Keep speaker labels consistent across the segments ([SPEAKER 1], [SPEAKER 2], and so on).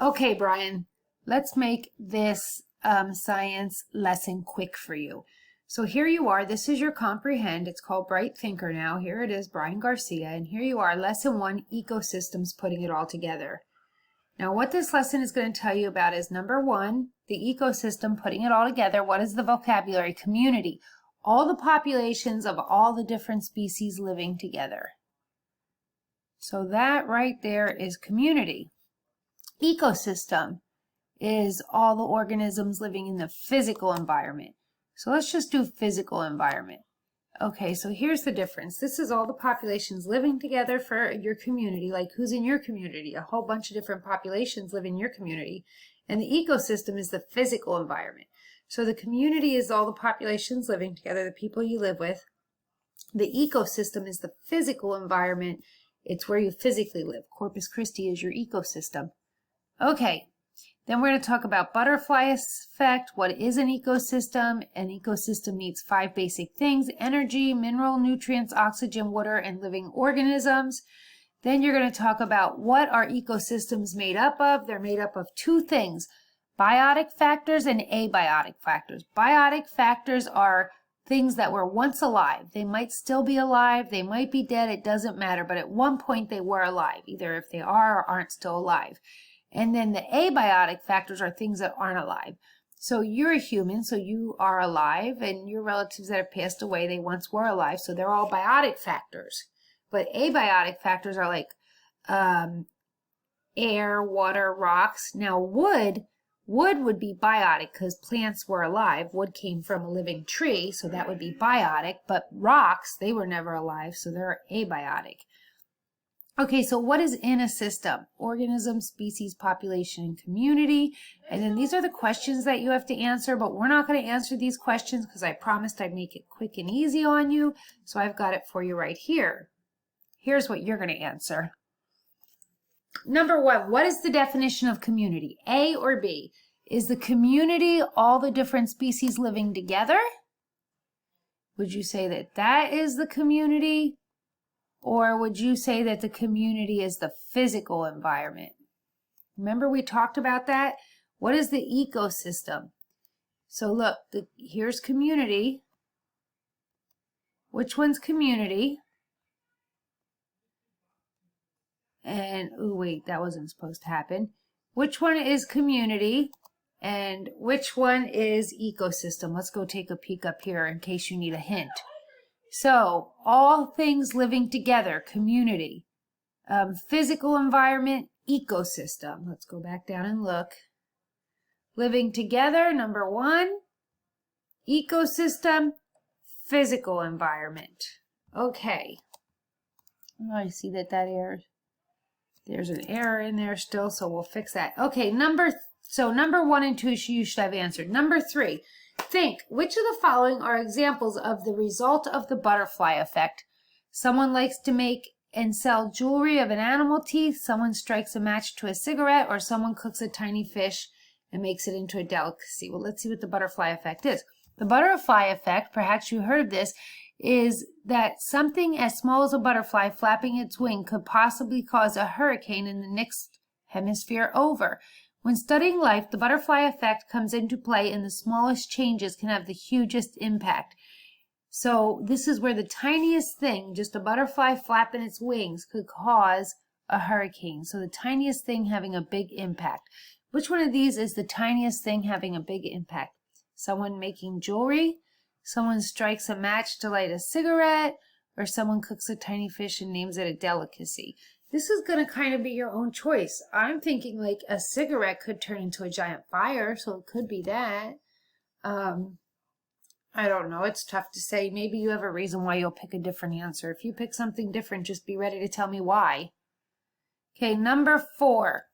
[SPEAKER 1] Okay, Brian, let's make this science lesson quick for you. So here you are. This is your comprehend. It's called Bright Thinker now. Here it is, Brian Garcia. And here you are, lesson 1, ecosystems, putting it all together. Now what this lesson is going to tell you about is number 1, the ecosystem, putting it all together. What is the vocabulary? Community. All the populations of all the different species living together. So that right there is community. Ecosystem is all the organisms living in the physical environment. So let's just do physical environment. Okay, so here's the difference. This is all the populations living together for your community, like who's in your community. A whole bunch of different populations live in your community. And the ecosystem is the physical environment. So the community is all the populations living together, the people you live with. The ecosystem is the physical environment. It's where you physically live. Corpus Christi is your ecosystem. Okay, then we're going to talk about butterfly effect. What is an ecosystem? An ecosystem needs 5 basic things: energy, mineral, nutrients, oxygen, water, and living organisms. Then you're going to talk about what are ecosystems made up of. They're made up of 2 things: biotic factors and abiotic factors. Biotic factors are things that were once alive. They might still be alive, they might be dead, it doesn't matter, but at one point they were alive, either if they are or aren't still alive. And then the abiotic factors are things that aren't alive. So you're a human, so you are alive, and your relatives that have passed away, they once were alive, so they're all biotic factors. But abiotic factors are like air, water, rocks. Now wood would be biotic because plants were alive. Wood came from a living tree, so that would be biotic. But rocks, they were never alive, so they're abiotic. Okay, so what is in a system? Organism, species, population, and community. And then these are the questions that you have to answer, but we're not going to answer these questions because I promised I'd make it quick and easy on you. So I've got it for you right here. Here's what you're going to answer. Number 1, what is the definition of community? A or B? Is the community all the different species living together? Would you say that that is the community? Or would you say that the community is the physical environment? Remember we talked about that? What is the ecosystem? So look, here's community. Which one's community? And, oh wait, that wasn't supposed to happen. Which one is community? And which one is ecosystem? Let's go take a peek up here in case you need a hint. So, all things living together, community, physical environment, ecosystem. Let's go back down and look. Living together, number 1, ecosystem, physical environment. Okay. Oh, I see that error. There's an error in there still, so we'll fix that. Okay, number 1 and 2 you should have answered. Number 3. Think, which of the following are examples of the result of the butterfly effect? Someone likes to make and sell jewelry of an animal teeth, someone strikes a match to a cigarette, or someone cooks a tiny fish and makes it into a delicacy. Well, let's see what the butterfly effect is. The butterfly effect, perhaps you heard of this, is that something as small as a butterfly flapping its wing could possibly cause a hurricane in the next hemisphere over. When studying life, the butterfly effect comes into play, and the smallest changes can have the hugest impact. So this is where the tiniest thing, just a butterfly flapping its wings, could cause a hurricane. So the tiniest thing having a big impact. Which one of these is the tiniest thing having a big impact? Someone making jewelry, someone strikes a match to light a cigarette, or someone cooks a tiny fish and names it a delicacy. This is going to kind of be your own choice. I'm thinking like a cigarette could turn into a giant fire, so it could be that. I don't know. It's tough to say. Maybe you have a reason why you'll pick a different answer. If you pick something different, just be ready to tell me why. Okay, number 4.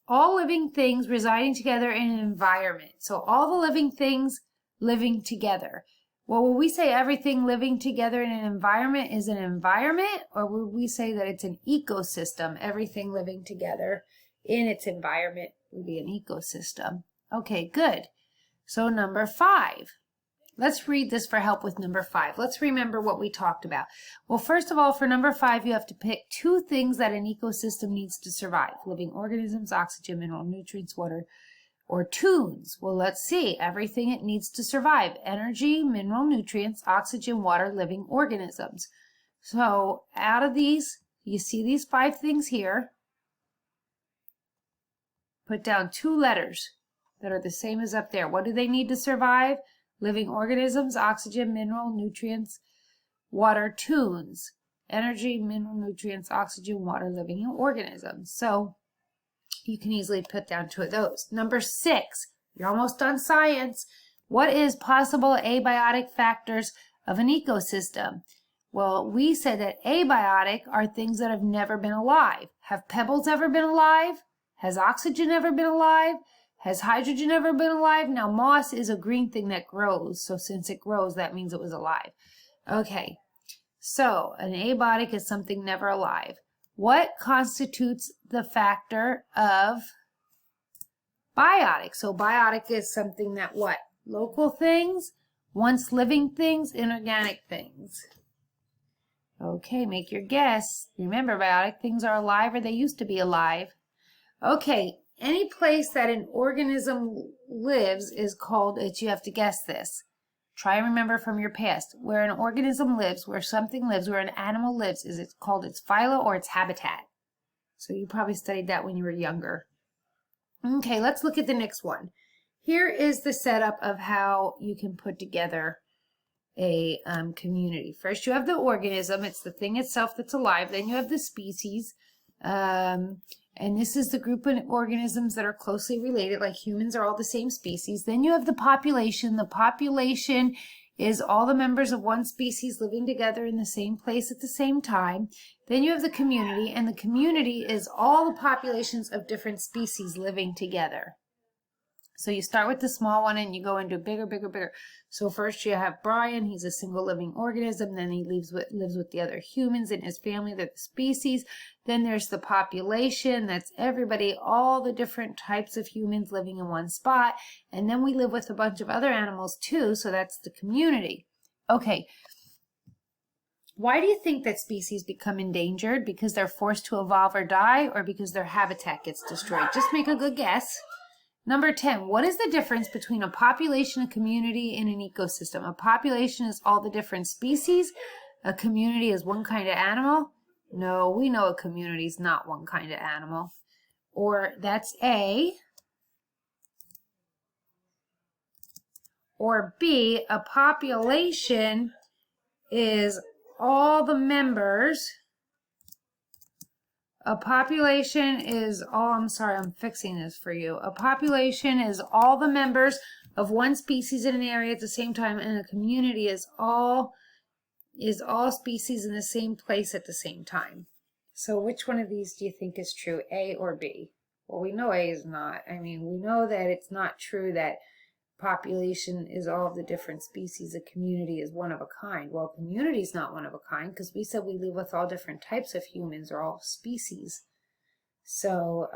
[SPEAKER 1] All living things residing together in an environment. So all the living things living together. Well, will we say everything living together in an environment is an environment, or would we say that it's an ecosystem? Everything living together in its environment would be an ecosystem. Okay, good. So number 5. let's read this for help with number 5. Let's remember what we talked about. Well, first of all, for number 5, you have to pick 2 things that an ecosystem needs to survive: living organisms, oxygen, mineral nutrients, water, or tunes. Well, let's see. Everything it needs to survive: energy, mineral nutrients, oxygen, water, living organisms. So out of these, you see these 5 things here. Put down 2 letters that are the same as up there. What do they need to survive? Living organisms, oxygen, mineral nutrients, water, tunes. Energy, mineral nutrients, oxygen, water, living organisms. So you can easily put down 2 of those. Number 6, you're almost done science. What is possible abiotic factors of an ecosystem? Well, we said that abiotic are things that have never been alive. Have pebbles ever been alive? Has oxygen ever been alive? Has hydrogen ever been alive? Now, moss is a green thing that grows, so since it grows, that means it was alive. Okay, so an abiotic is something never alive. What constitutes the factor of biotic? So biotic is something that what? Local things, once living things, inorganic things. Okay, make your guess. Remember, biotic things are alive, or they used to be alive. Okay, any place that an organism lives is called, you have to guess this. Try and remember from your past. Where an organism lives, where something lives, where an animal lives, is it called its phyla or its habitat? So you probably studied that when you were younger. Okay, let's look at the next one. Here is the setup of how you can put together a community. First, you have the organism. It's the thing itself that's alive. Then you have the species. And this is the group of organisms that are closely related, like humans are all the same species. Then you have the population. The population is all the members of one species living together in the same place at the same time. Then you have the community, and the community is all the populations of different species living together. So you start with the small one and you go into bigger, bigger, bigger. So first you have Brian, he's a single living organism. Then he lives with the other humans in his family, they're the species. Then there's the population, that's everybody, all the different types of humans living in one spot. And then we live with a bunch of other animals too, so that's the community. Okay, why do you think that species become endangered? Because they're forced to evolve or die, or because their habitat gets destroyed? Just make a good guess. Number 10, what is the difference between a population, a community, and an ecosystem? A population is all the different species. A community is one kind of animal. No, we know a community is not one kind of animal. Or that's A. Or B, a population is all the members. A population is all, I'm sorry, I'm fixing this for you. A population is all the members of one species in an area at the same time, and a community is all species in the same place at the same time. So which one of these do you think is true, A or B? Well, we know A is not. I mean, we know that it's not true that population is all of the different species. A community is one of a kind. Well, community is not one of a kind because we said we live with all different types of humans or all species. So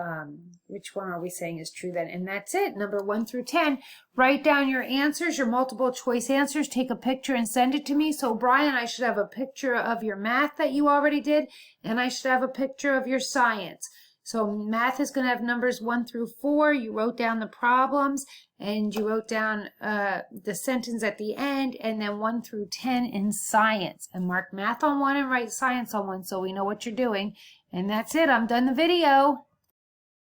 [SPEAKER 1] which one are we saying is true then? And that's it. Number 1 through 10. Write down your answers, your multiple choice answers. Take a picture and send it to me. So Brian, I should have a picture of your math that you already did, and I should have a picture of your science. So math is going to have numbers 1 through 4. You wrote down the problems, and you wrote down the sentence at the end, and then 1 through 10 in science. And mark math on 1 and write science on 1 so we know what you're doing. And that's it. I'm done the video.